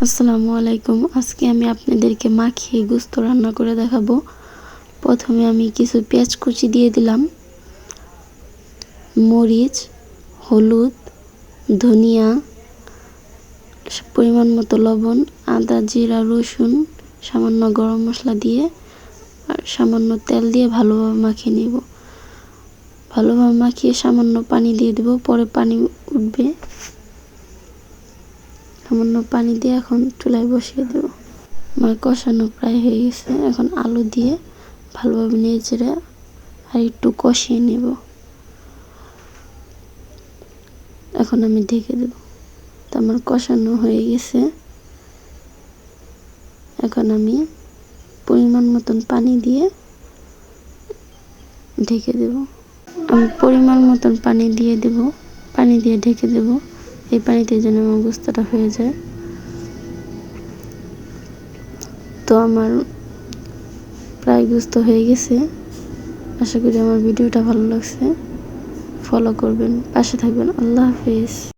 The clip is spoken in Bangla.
আসসালামু আলাইকুম। আজকে আমি আপনাদেরকে মাখিয়ে গোস্ত রান্না করে দেখাবো। প্রথমে আমি কিছু পেঁয়াজ কুচি দিয়ে দিলাম, মরিচ, হলুদ, ধনিয়া, পরিমাণ মতো লবণ, আদা, জিরা, রসুন, সামান্য গরম মশলা দিয়ে আর সামান্য তেল দিয়ে ভালোভাবে মাখিয়ে নেব। ভালোভাবে মাখিয়ে সামান্য পানি দিয়ে দেব, পরে পানি উঠবে। সামান্য পানি দিয়ে এখন চুলায় বসিয়ে দেব। আমার কষানো প্রায় হয়ে গেছে। এখন আলু দিয়ে ভালোভাবে নেড়েচেড়ে আর একটু কষিয়ে নেব। এখন আমি ঢেকে দেব। তো আমার কষানো হয়ে গেছে। এখন আমি পরিমাণ মতন পানি দিয়ে ঢেকে দেব। আমি পরিমাণ মতন পানি দিয়ে দেব, পানি দিয়ে ঢেকে দেব। এই পানিতে যেন আমার গোস্তটা হয়ে যায়। তো আমার প্রায় গোস্ত হয়ে গেছে। আশা করি আমার ভিডিওটা ভালো লাগছে। ফলো করবেন, পাশে থাকবেন। আল্লাহ হাফেজ।